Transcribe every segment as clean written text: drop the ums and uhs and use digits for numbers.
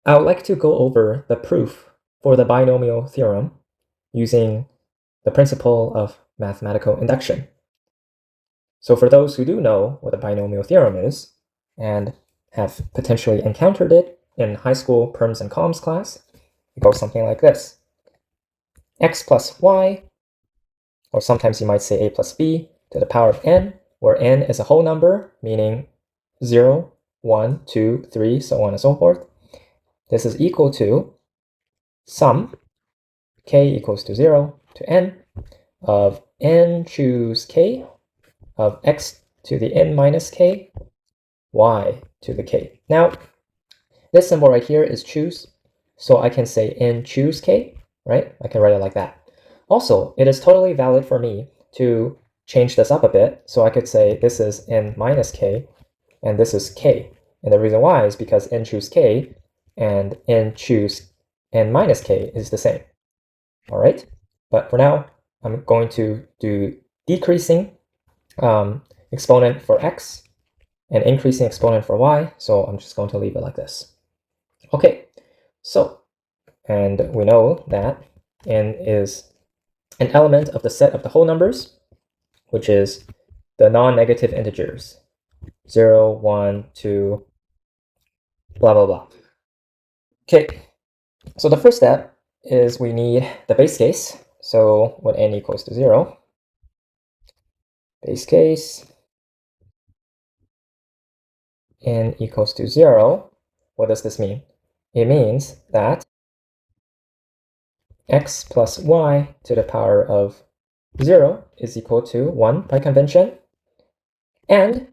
I would like to go over the proof for the binomial theorem using the principle of mathematical induction. So for those who do know what the binomial theorem is and have potentially encountered it in high school perms and comms class, it goes something like this. X plus y, or sometimes you might say a plus b to the power of n, where n is a whole number, meaning 0, 1, 2, 3, so on and so forth. This is equal to sum k equals to 0 to n of n choose k of x to the n minus k, y to the k. Now, this symbol right here is choose, so I can say n choose k, right? I can write it like that. Also, it is totally valid for me to change this up a bit, so I could say this is n minus k, and this is k. And the reason why is because n choose k and n choose n minus k is the same. All right, but for now, I'm going to do decreasing exponent for x and increasing exponent for y, so I'm just going to leave it like this. Okay, so, and we know that n is an element of the set of the whole numbers, which is the non-negative integers, 0, 1, 2, blah, blah, blah. Okay, so the first step is we need the base case. So when n equals to 0, base case, n equals to 0, what does this mean? It means that x plus y to the power of 0 is equal to 1 by convention, and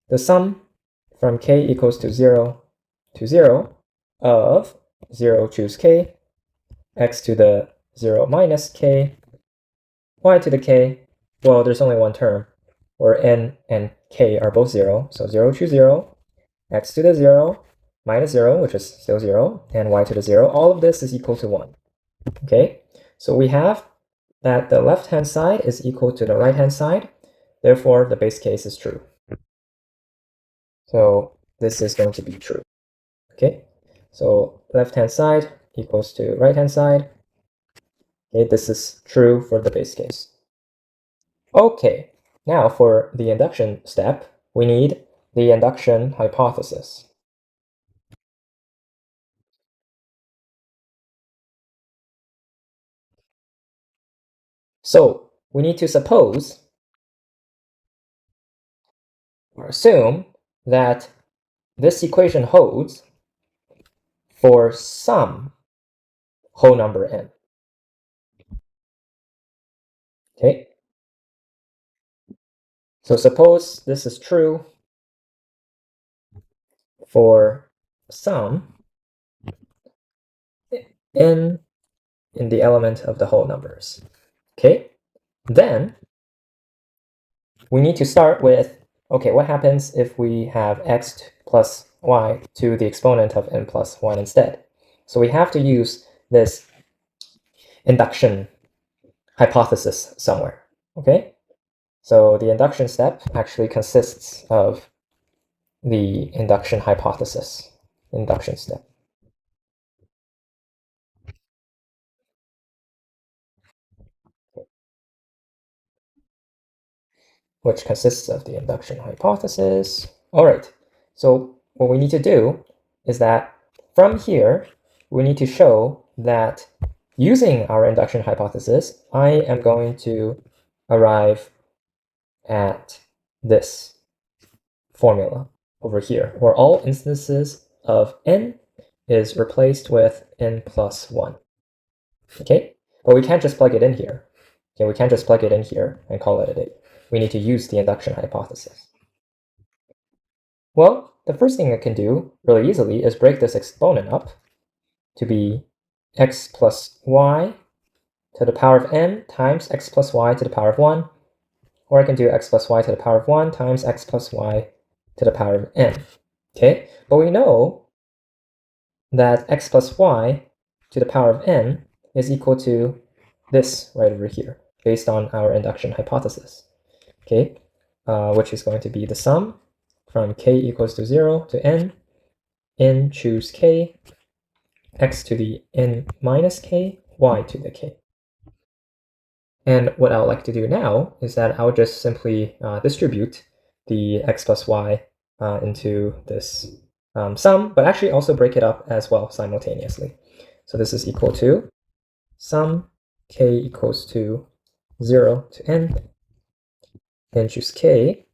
the sum from k equals to 0 to 0 of 0 choose k, x to the 0 minus k, y to the k, well, there's only one term, where n and k are both 0, so 0 choose 0, x to the 0, minus 0, which is still 0, and y to the 0, all of this is equal to 1. Okay, so we have that the left-hand side is equal to the right-hand side, therefore the base case is true. So this is going to be true. Okay, so left-hand side equals to right-hand side. Okay, this is true for the base case. Okay, now for the induction step, we need the induction hypothesis. So we need to suppose or assume that this equation holds for some whole number n. Okay, so suppose this is true for some n in the element of the whole numbers. Okay, then we need to start with, okay, what happens if we have x plus y to the exponent of n plus 1 instead? So we have to use this induction hypothesis somewhere, okay? So the induction step actually consists of the induction hypothesis, induction step. Which consists of the induction hypothesis. All right, so what we need to do is that from here, we need to show that using our induction hypothesis, I am going to arrive at this formula over here, where all instances of n is replaced with n plus 1. Okay, but we can't just plug it in here. Okay, we can't just plug it in here and call it a day. We need to use the induction hypothesis. Well, the first thing I can do really easily is break this exponent up to be x plus y to the power of n times x plus y to the power of 1, or I can do x plus y to the power of 1 times x plus y to the power of n. Okay, but we know that x plus y to the power of n is equal to this right over here, based on our induction hypothesis, okay, which is going to be the sum from k equals to 0 to n n choose k, x to the n minus k, y to the k. And what I would like to do now is that I'll just simply distribute the x plus y into this sum, but actually also break it up as well simultaneously. So this is equal to sum k equals to 0 to n choose k.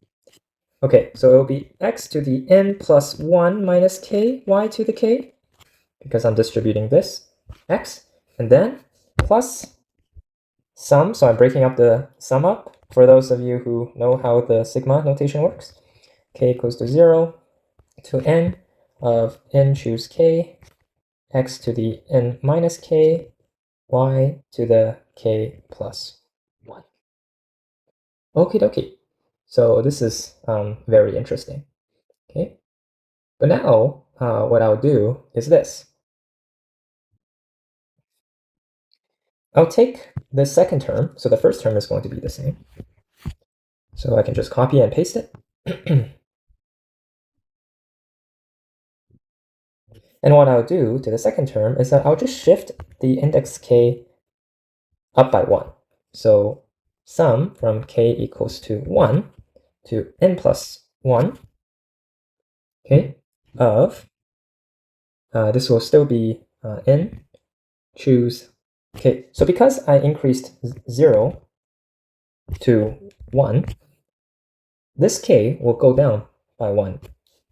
Okay, so it will be x to the n plus 1 minus k, y to the k, because I'm distributing this x, and then plus sum, so I'm breaking up the sum up for those of you who know how the sigma notation works. K equals to 0 to n of n choose k, x to the n minus k, y to the k plus 1. Okie dokie. So this is very interesting. Okay, but now what I'll do is this. I'll take the second term, so the first term is going to be the same. So I can just copy and paste it. And what I'll do to the second term is that I'll just shift the index k up by 1. So sum from k equals to 1 to n plus 1, okay, of, this will still be n choose k. So because I increased 0 to 1, this k will go down by 1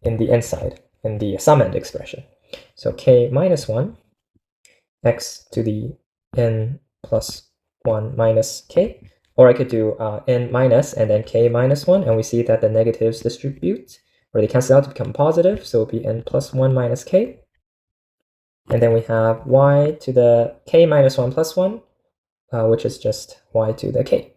in the inside, in the sum end expression. So k minus 1, x to the n plus 1 minus k, or I could do n minus and then k minus 1, and we see that the negatives distribute, or they cancel out to become positive, so it'll be n plus 1 minus k. And then we have y to the k minus 1 plus 1, which is just y to the k.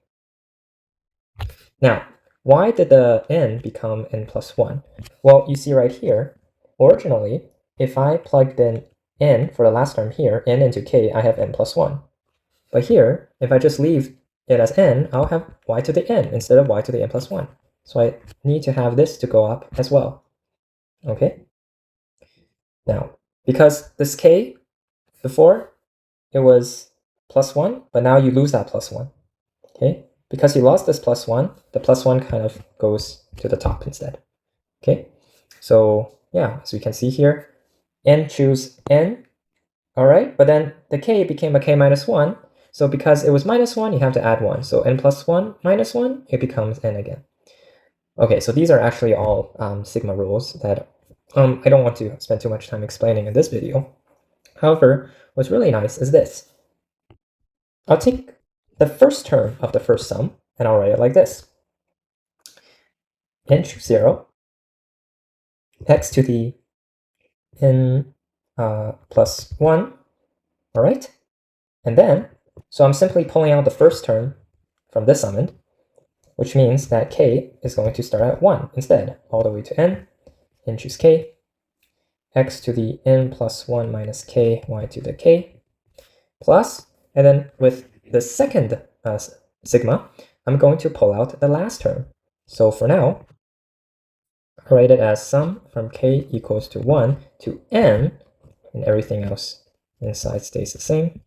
Now, why did the n become n plus 1? Well, you see right here, originally, if I plugged in n for the last term here, n into k, I have n plus 1. But here, if I just leave it as n, I'll have y to the n instead of y to the n plus 1. So I need to have this to go up as well. Okay? Now, because this k, before, it was plus 1, but now you lose that plus 1. Okay? Because you lost this plus 1, the plus 1 kind of goes to the top instead. Okay? So yeah, as we can see here, n choose n, all right? But then the k became a k minus 1, so because it was minus 1, you have to add 1. So n plus 1 minus 1, it becomes n again. Okay, so these are actually all sigma rules that I don't want to spend too much time explaining in this video. However, what's really nice is this. I'll take the first term of the first sum, and I'll write it like this. N choose 0, x to the n plus 1, all right? And then, so I'm simply pulling out the first term from this summand, which means that k is going to start at 1 instead, all the way to n choose k, x to the n plus 1 minus k, y to the k, plus, and then with the second sigma, I'm going to pull out the last term. So for now, I'll write it as sum from k equals to 1 to n, and everything else inside stays the same.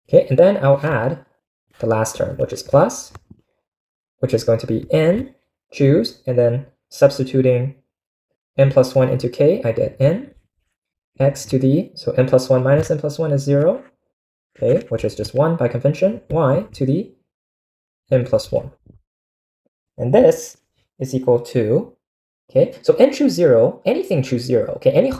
Okay, and then I'll add the last term, which is plus, which is going to be n, choose, and then substituting n plus 1 into k, I get n, x to the, so n plus 1 minus n plus 1 is 0, okay, which is just 1 by convention, y to the n plus 1. And this is equal to, okay, so n choose 0, anything choose 0, okay, any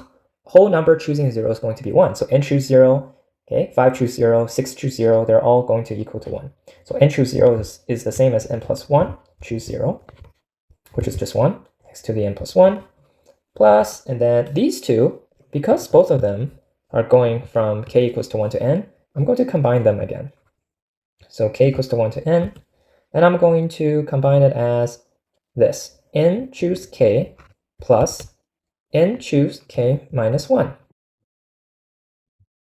whole number choosing 0 is going to be 1. So n choose 0, okay, 5 choose 0, 6 choose 0, they're all going to equal to 1. So n choose 0 is the same as n plus 1 choose 0, which is just 1, x to the n plus 1, plus, and then these two, because both of them are going from k equals to 1 to n, I'm going to combine them again. So k equals to 1 to n, and I'm going to combine it as this, n choose k plus n choose k minus 1.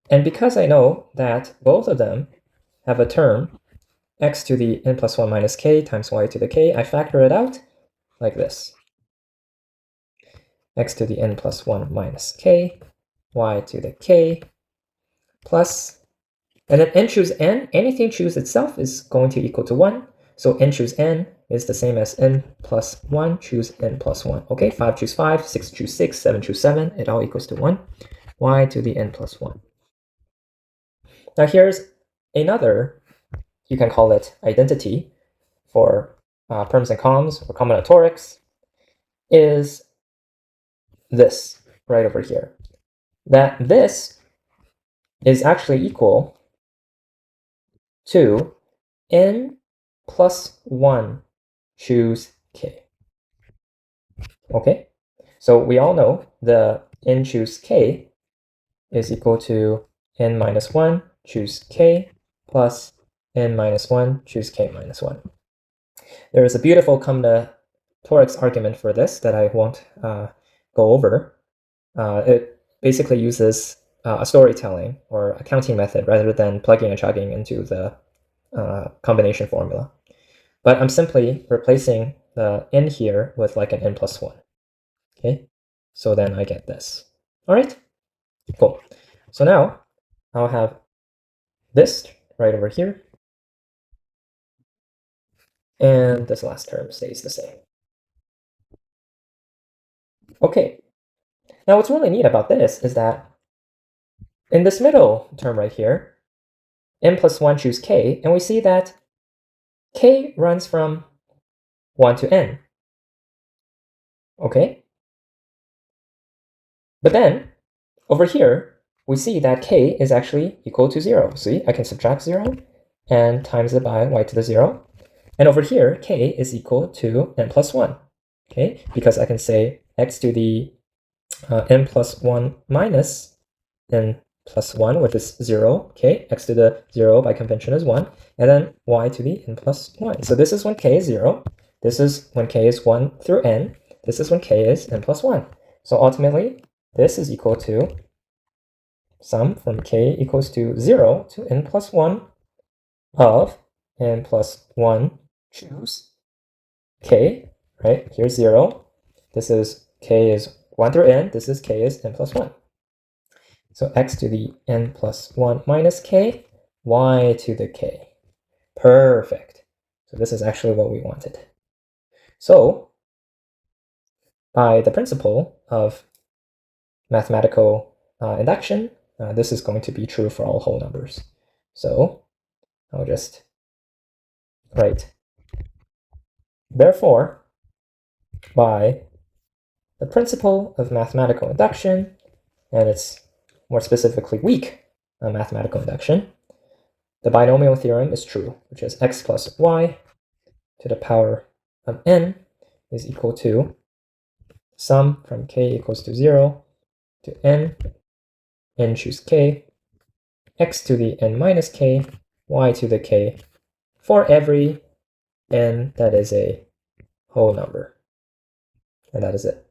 And because I know that both of them have a term, x to the n plus 1 minus k times y to the k, I factor it out like this. x to the n plus 1 minus k, y to the k, plus, and then n choose n, anything choose itself is going to equal to 1. So n choose n is the same as n plus 1 choose n plus 1. Okay, 5 choose 5, 6 choose 6, 7 choose 7, it all equals to 1. Y to the n plus 1. Now here's another, you can call it identity for perms and coms or combinatorics, is this right over here. That this is actually equal to n plus 1 choose k. Okay, so we all know the n choose k is equal to n minus 1 choose k plus n minus 1 choose k minus 1. There is a beautiful combinatorics argument for this that I won't go over. It basically uses a storytelling or a counting method rather than plugging and chugging into the combination formula. But I'm simply replacing the n here with like an n plus 1. Okay, so then I get this. All right, cool. So now I'll have this right over here, and this last term stays the same. Okay, now what's really neat about this is that in this middle term right here, n plus 1 choose k, and we see that k runs from 1 to n. Okay? But then, over here, we see that k is actually equal to 0. See, I can subtract 0 and times it by y to the 0. And over here, k is equal to n plus 1. Okay? Because I can say x to the n plus 1 minus n plus 1, which is 0. Okay? X to the 0 by convention is 1. And then y to the n plus 1. So this is when k is 0. This is when k is 1 through n. This is when k is n plus 1. So ultimately, this is equal to sum from k equals to 0 to n plus 1 of n plus 1 choose k, right? Here's 0. This is k is 1 through n. This is k is n plus 1. So x to the n plus 1 minus k, y to the k. Perfect. So this is actually what we wanted. So by the principle of mathematical induction, this is going to be true for all whole numbers. So I'll just write, therefore, by the principle of mathematical induction, and it's more specifically weak mathematical induction, the binomial theorem is true, which is x plus y to the power of n is equal to sum from k equals to 0 to n choose k, x to the n minus k, y to the k, for every n that is a whole number. And that is it.